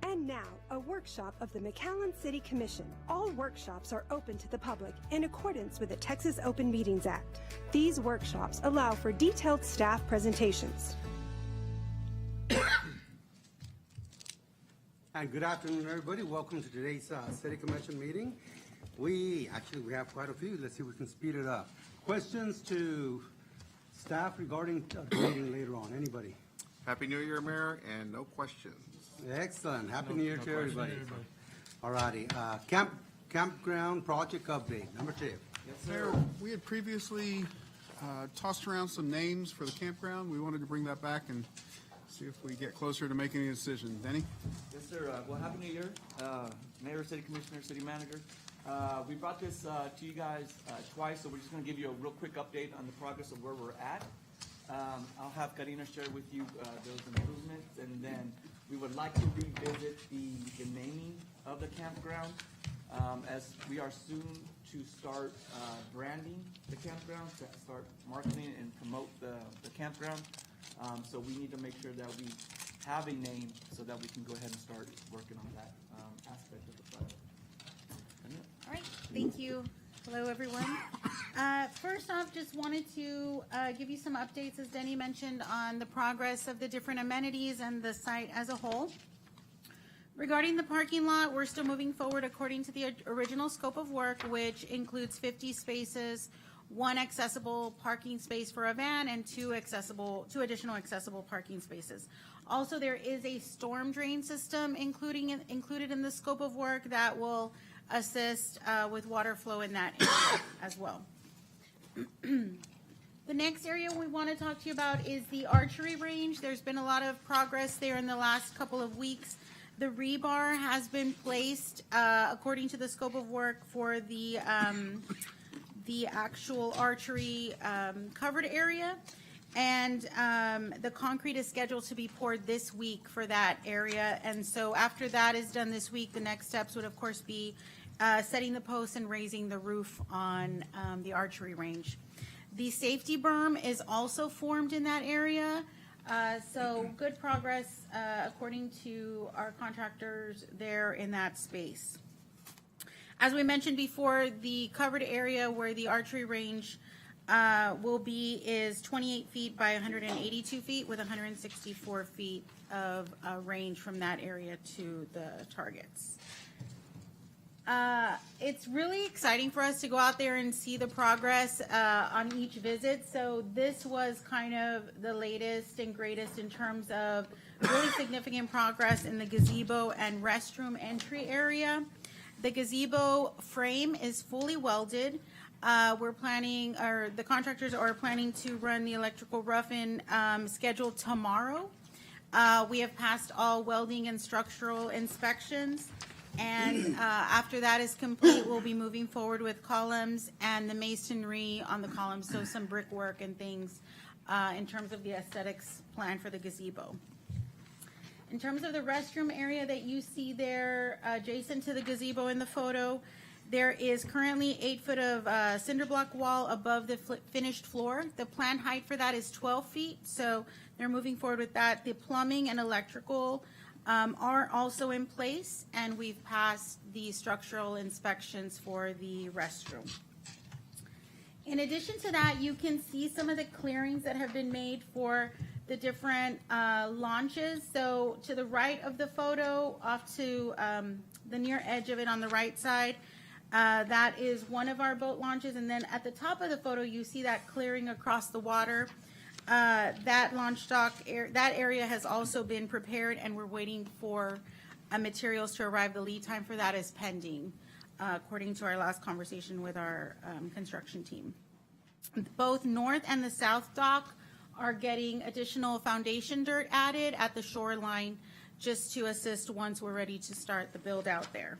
And now, a workshop of the McAllen City Commission. All workshops are open to the public in accordance with the Texas Open Meetings Act. These workshops allow for detailed staff presentations. And good afternoon, everybody. Welcome to today's City Commission meeting. We have quite a few. Let's see if we can speed it up. Questions to staff regarding the meeting later on? Anybody? Happy New Year, Mayor, and no questions. Excellent. Happy New Year to everybody. All righty. Campground project update, number 2. Yes, Mayor, we had previously tossed around some names for the campground. We wanted to bring that back and see if we get closer to making a decision. Denny? Yes, sir. Well, Happy New Year, Mayor, City Commissioner, City Manager. We brought this to you guys twice, so we're just going to give you a real quick update on the progress of where we're at. I'll have Karina share with you those improvements, and then we would like to revisit the naming of the campground, as we are soon to start branding the campground, to start marketing and promote the campground. So we need to make sure that we have a name so that we can go ahead and start working on that aspect of the project. All right, thank you. Hello, everyone. First off, just wanted to give you some updates, as Denny mentioned, on the progress of the different amenities and the site as a whole. Regarding the parking lot, we're still moving forward according to the original scope of work, which includes 50 spaces, 1 accessible parking space for a van, and 2 additional accessible parking spaces. Also, there is a storm drain system included in the scope of work that will assist with water flow in that area as well. The next area we want to talk to you about is the archery range. There's been a lot of progress there in the last couple of weeks. The rebar has been placed according to the scope of work for the actual archery covered area, and the concrete is scheduled to be poured this week for that area. And so after that is done this week, the next steps would of course be setting the posts and raising the roof on the archery range. The safety berm is also formed in that area. So good progress according to our contractors there in that space. As we mentioned before, the covered area where the archery range will be is 28 feet by 182 feet with 164 feet of range from that area to the targets. It's really exciting for us to go out there and see the progress on each visit. So this was kind of the latest and greatest in terms of really significant progress in the gazebo and restroom entry area. The gazebo frame is fully welded. The contractors are planning to run the electrical rough-in scheduled tomorrow. We have passed all welding and structural inspections. And after that is complete, we'll be moving forward with columns and the masonry on the columns, so some brickwork and things in terms of the aesthetics plan for the gazebo. In terms of the restroom area that you see there, adjacent to the gazebo in the photo, there is currently 8 foot of cinder block wall above the finished floor. The planned height for that is 12 feet, so they're moving forward with that. The plumbing and electrical are also in place, and we've passed the structural inspections for the restroom. In addition to that, you can see some of the clearings that have been made for the different launches. So to the right of the photo, off to the near edge of it on the right side, that is one of our boat launches. And then at the top of the photo, you see that clearing across the water. That launch dock, that area has also been prepared, and we're waiting for materials to arrive. The lead time for that is pending, according to our last conversation with our construction team. Both north and the south dock are getting additional foundation dirt added at the shoreline just to assist once we're ready to start the build out there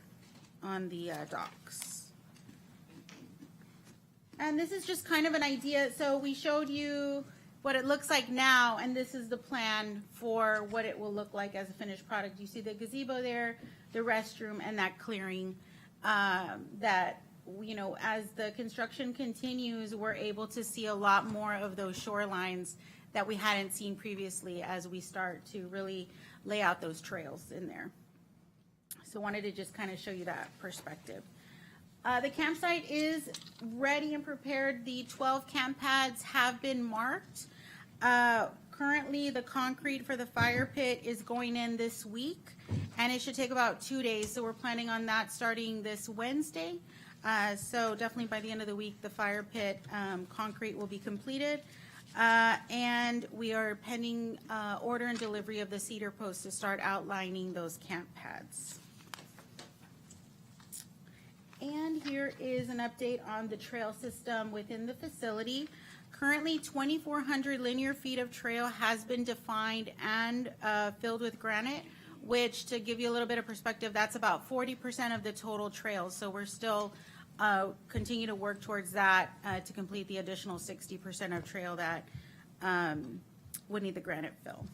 on the docks. And this is just kind of an idea. So we showed you what it looks like now, and this is the plan for what it will look like as a finished product. You see the gazebo there, the restroom, and that clearing that, you know, as the construction continues, we're able to see a lot more of those shorelines that we hadn't seen previously as we start to really lay out those trails in there. So wanted to just kind of show you that perspective. The campsite is ready and prepared. The 12 camp pads have been marked. Currently, the concrete for the fire pit is going in this week, and it should take about 2 days. So we're planning on that starting this Wednesday. So definitely by the end of the week, the fire pit concrete will be completed. And we are pending order and delivery of the cedar posts to start outlining those camp pads. And here is an update on the trail system within the facility. Currently, 2,400 linear feet of trail has been defined and filled with granite, which, to give you a little bit of perspective, that's about 40% of the total trails. So we're still continue to work towards that to complete the additional 60% of trail that would need the granite fill.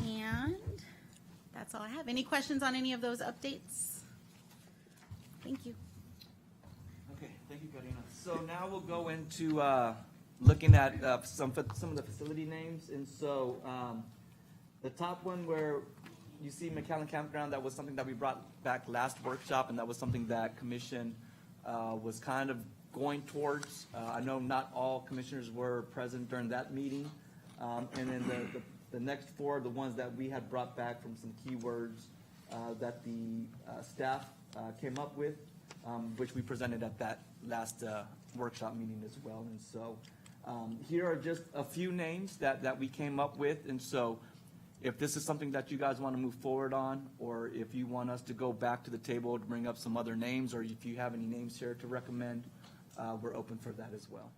And that's all I have. Any questions on any of those updates? Thank you. Okay, thank you, Karina. So now we'll go into looking at some of the facility names. And so the top one where you see McAllen Campground, that was something that we brought back last workshop, and that was something that commission was kind of going towards. I know not all commissioners were present during that meeting. And then the next four are the ones that we had brought back from some keywords that the staff came up with, which we presented at that last workshop meeting as well. And so here are just a few names that we came up with. And so if this is something that you guys want to move forward on, or if you want us to go back to the table to bring up some other names, or if you have any names here to recommend, we're open for that as well.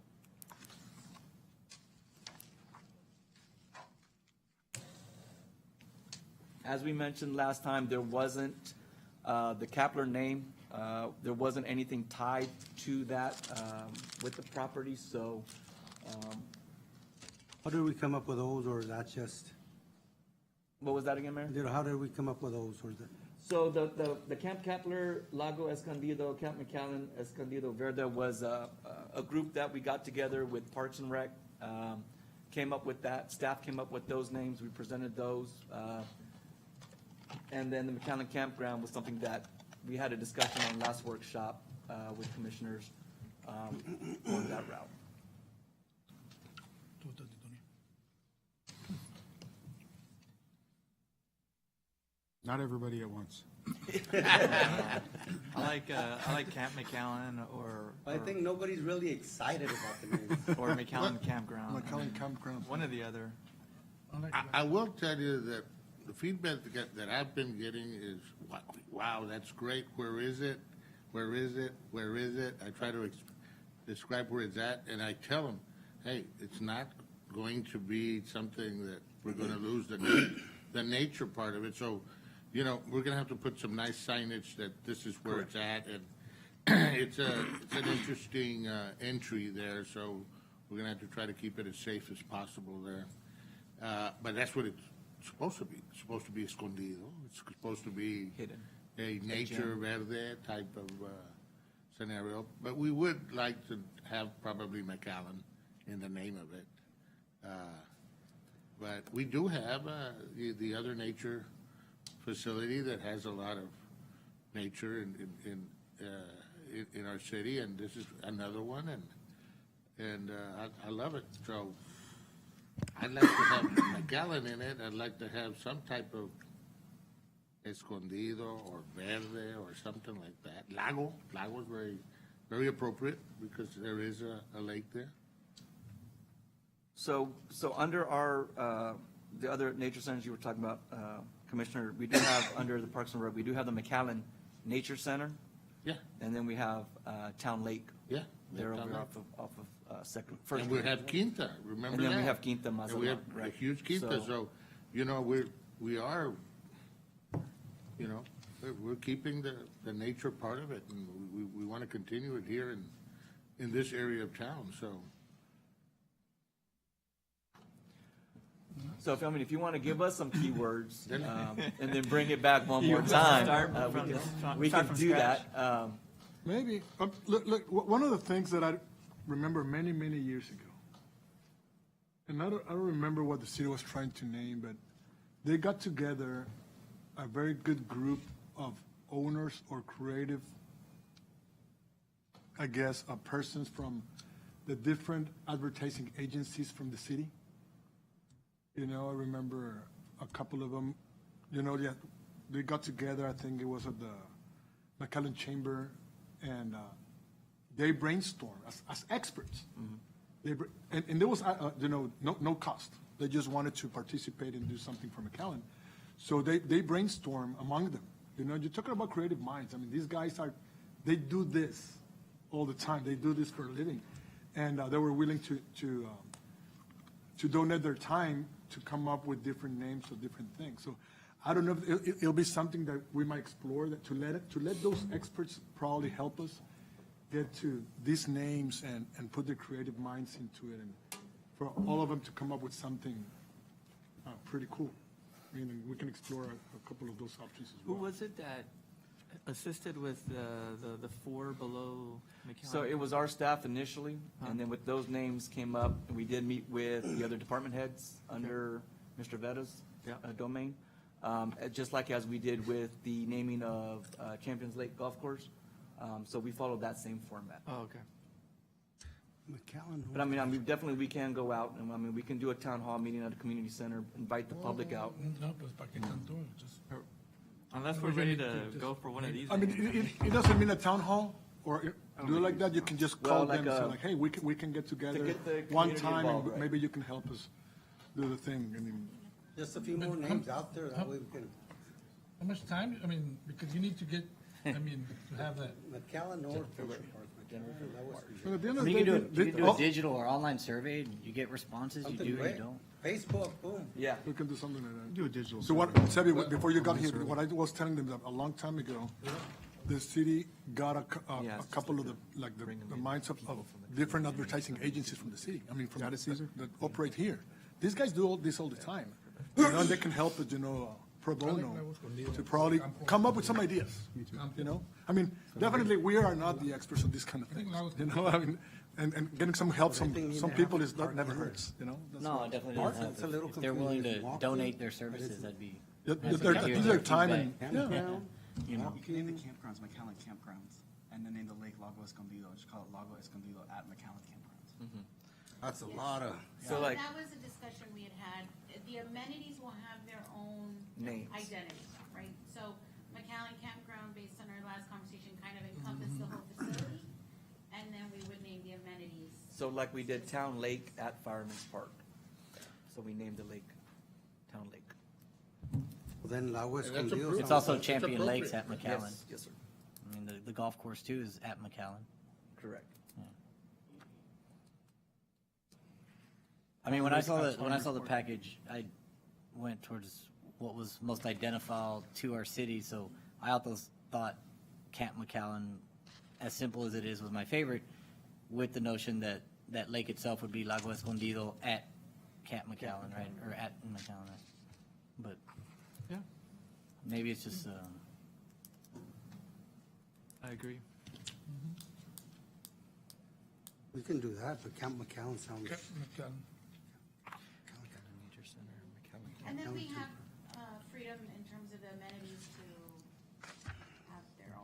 As we mentioned last time, there wasn't the Kapler name. There wasn't anything tied to that with the property, so. How did we come up with those, or is that just, What was that again, Mayor? how did we come up with those, or is that? So the Camp Kapler, Lago Escondido, Camp McAllen, Escondido Verde was a group that we got together with Parks and Rec, came up with that. Staff came up with those names. We presented those. And then the McAllen Campground was something that we had a discussion on last workshop with commissioners on that route. Not everybody at once. I like Camp McAllen I think nobody's really excited about the names. or McAllen Campground. McAllen Campground. One or the other. I will tell you that the feedback that I've been getting is, wow, that's great. Where is it? Where is it? Where is it? I try to describe where it's at, and I tell them, hey, it's not going to be something that we're going to lose the nature part of it. So, you know, we're going to have to put some nice signage that this is where it's at, and it's an interesting entry there. So we're going to have to try to keep it as safe as possible there. But that's what it's supposed to be. It's supposed to be escondido. It's supposed to be Hidden. A nature verde type of scenario. But we would like to have probably McAllen in the name of it. But we do have the other nature facility that has a lot of nature in our city, and this is another one, and I love it. So I'd like to have McAllen in it. I'd like to have some type of escondido or verde or something like that. Lago is very, very appropriate because there is a lake there. So under our, the other nature centers you were talking about, Commissioner, we do have, under the Parks and Rec, we do have the McAllen Nature Center, Yeah, and then we have Town Lake. yeah. They're Town over Lake. off of Second, First. And we have Quinta, remember that? And then we have Quinta Mazatlan, And we have a right. huge Quinta, so, you know, we are, you know, we're keeping the nature part of it, and we want to continue it here in this area of town, so. So if you want to give us some keywords, and then bring it back one more time, we can do that. Maybe. Look, one of the things that I remember many, many years ago, and I don't remember what the city was trying to name, but they got together a very good group of owners or creative, I guess, persons from the different advertising agencies from the city. You know, I remember a couple of them, you know, they got together, I think it was at the McAllen Chamber, and they brainstormed as experts. And there was, you know, no cost. They just wanted to participate and do something for McAllen. So they brainstorm among them. You know, you're talking about creative minds. I mean, these guys they do this all the time. They do this for a living. And they were willing to donate their time to come up with different names of different things. So I don't know if it'll be something that we might explore, that to let those experts probably help us get to these names and put their creative minds into it, and for all of them to come up with something pretty cool. I mean, we can explore a couple of those options as Who well. was it that assisted with the four below McAllen? So it was our staff initially, and then with those names came up, and we did meet with the other department heads under Mr. Vetta's domain. Just like as we did with the naming of Champions Lake Golf Course. So we followed that same format. Oh, okay. McAllen. But I mean, definitely we can go out, and I mean, we can do a town hall meeting at a community center, invite the public out. No, pues para qué tanto, just. Unless we're ready to go for one of these. I mean, it doesn't mean a town hall or do it like that. You can just call Well, them and say like, hey, we can get together get the one community time involved, and right. maybe you can help us do the thing. I mean, Just a few more names out there, that way we can, How much time, I mean, because you need to get, I mean, to have that. McAllen or Fisher Park, McAllen, that was. but at the end of I the mean, day, you can do oh, a digital or online survey, and you get responses, you Something do or great. you don't. Facebook, boom. Yeah. we can do something like that. Do a digital. So what, survey. Sebi, before you got here, what I was telling them that a long time ago, the city got a couple of the minds of different advertising agencies from the city. I mean, from Got it, Caesar? that operate here. These guys do all this all the time. You know, and they can help us, you know, pro bono to probably come up with some ideas. You know, I mean, definitely we are not the experts on this kind of things. You know, I mean, and getting some help, some people is not never hurts. You know. That's No, what- it definitely Mark, doesn't it's a help. little If they're willing confusing. to Walk donate in, their but services, it's- that'd be. Their time and Campground, You know. You can name the campgrounds McAllen Campgrounds, and then name the lake Lago Escondido. Just call it Lago Escondido at McAllen Campgrounds. that's a lot of, So like, That was a discussion we had. The amenities will have their own Names. identity, right? So McAllen Campground, based on our last conversation, kind of encompassed the whole facility, and then we would name the amenities. so like we did Town Lake at Fireman's Park. So we named the lake, Town Lake. then Lago that's Escondido. approved. It's sounds also like- Champion appropriate. Lakes at McAllen. Yes, sir, I mean, the golf course too is at McAllen. correct. I mean, when I saw the package, I went towards what was most identifiable to our city. So I also thought Camp McAllen, as simple as it is, was my favorite, with the notion that that lake itself would be Lago Escondido at Camp McAllen, right, or at McAllen. Right? But Yeah, maybe it's just I agree. We can do that, but Camp McAllen sounds. And then we have freedom in terms of the amenities to have their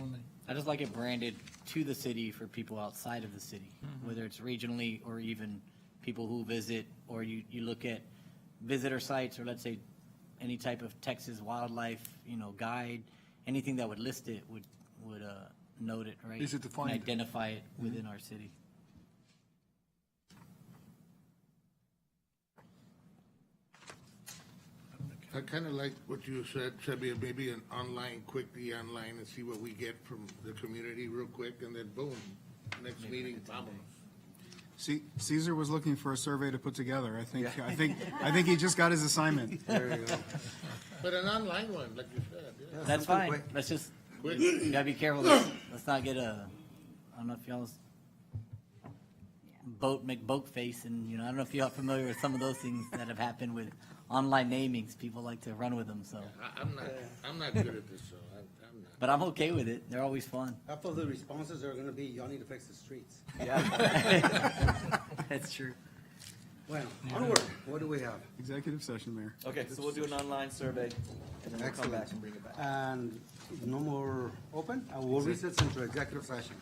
own. I just like it branded to the city for people outside of the city, whether it's regionally or even people who visit, or you look at visitor sites, or let's say any type of Texas wildlife, you know, guide, anything that would list it would note it, right? Easy to find. And identify it within our city. I kind of like what you said, Sebi, maybe an online, quickly online, and see what we get from the community real quick, and then boom, next meeting, vámonos. See, Caesar was looking for a survey to put together. I think he just got his assignment. There you go. But an online one, like you said, yeah. That's something fine. quick. Let's just, Quick. you gotta be careful. Let's not get I don't know if y'all's boat face, and, you know, I don't know if y'all familiar with some of those things that have happened with online namings. People like to run with them, so. I'm not good at this, so I'm not. But I'm okay with it. They're always fun. Half of the responses are gonna be, y'all need to fix the streets. Yeah. That's true. Well, onward, what do we have? Executive session, Mayor. Okay, so we'll do an online survey, and then we'll come back Excellent. and bring it back. And no more open, I will recess into executive session.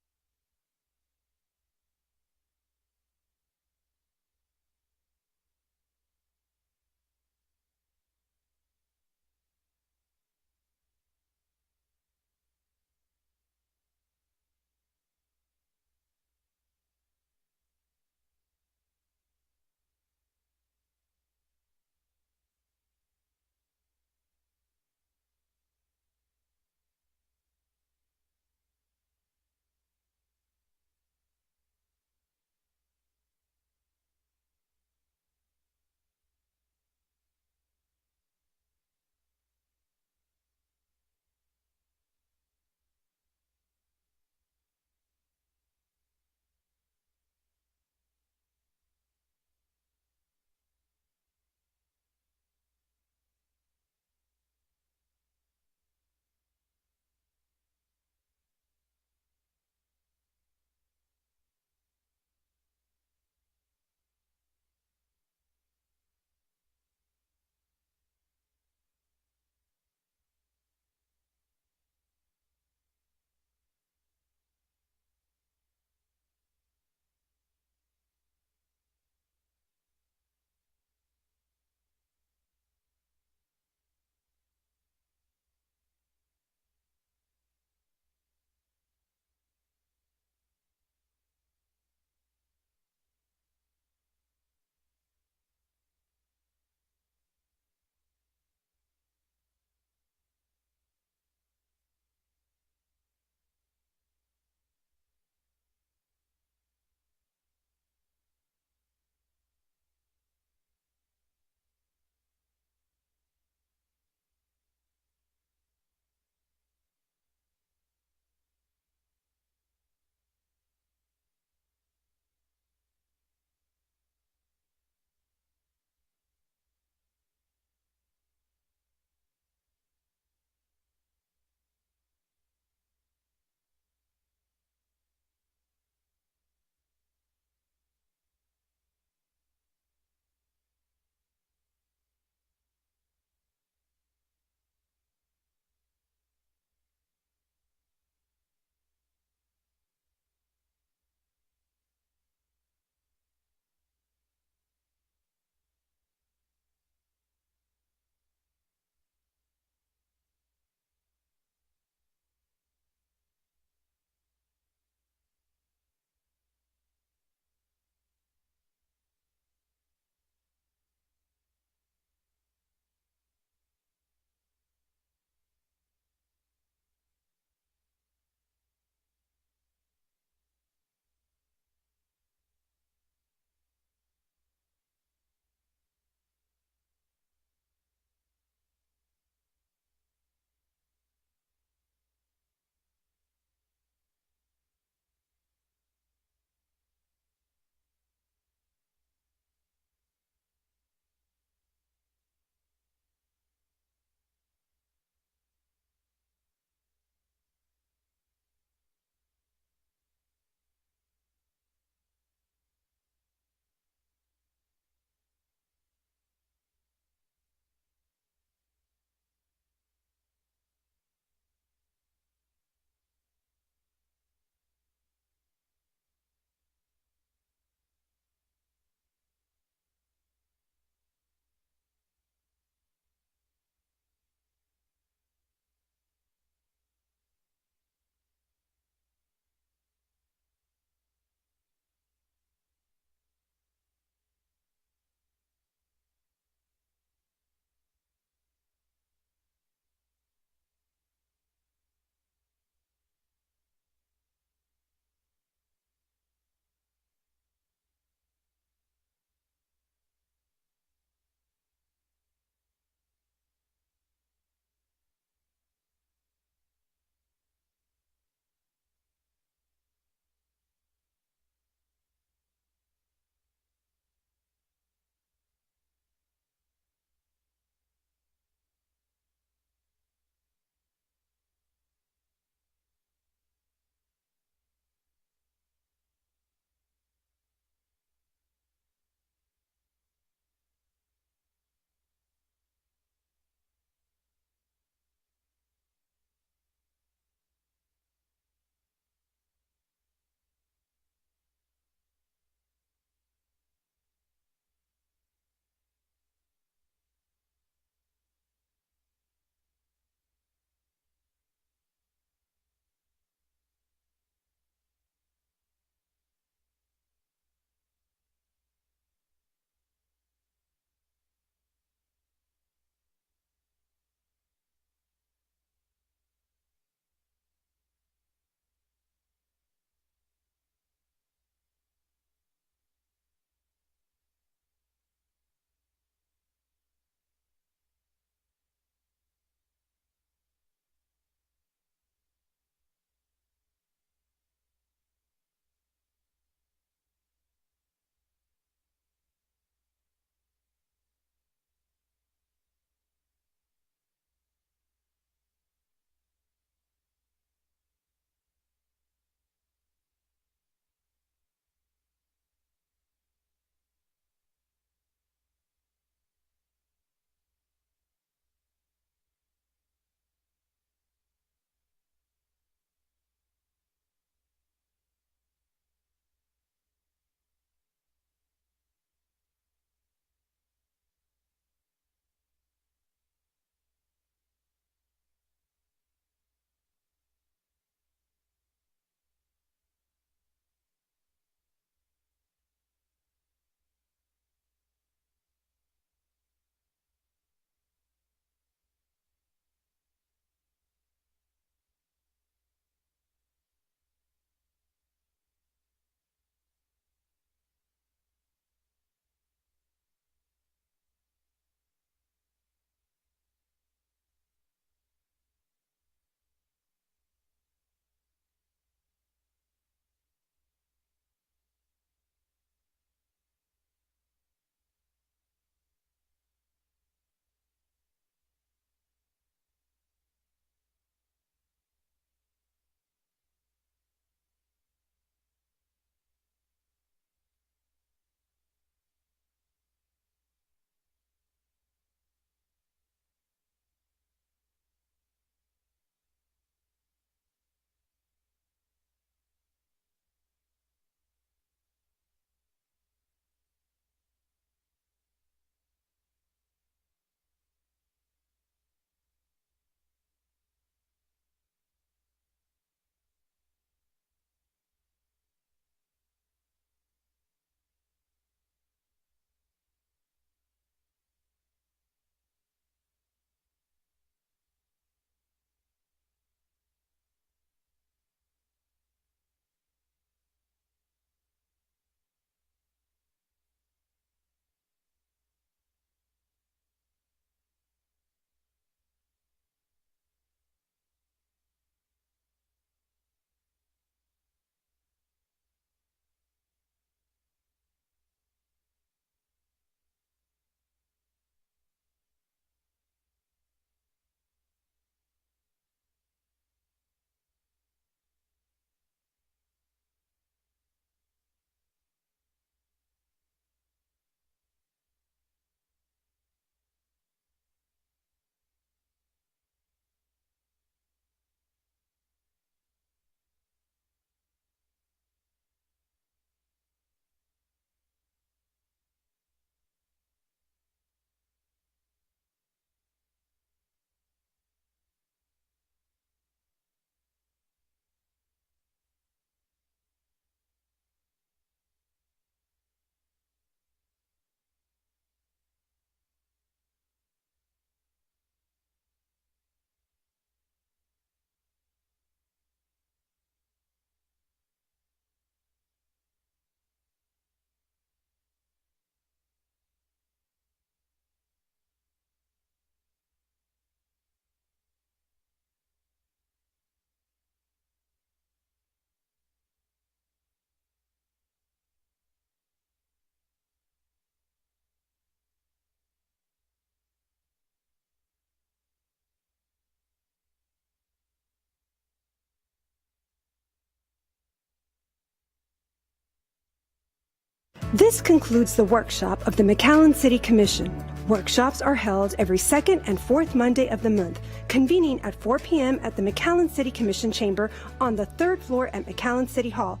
This concludes the workshop of the McAllen City Commission. Workshops are held every second and fourth Monday of the month, convening at 4 p.m. at the McAllen City Commission chamber on the third floor at McAllen City Hall.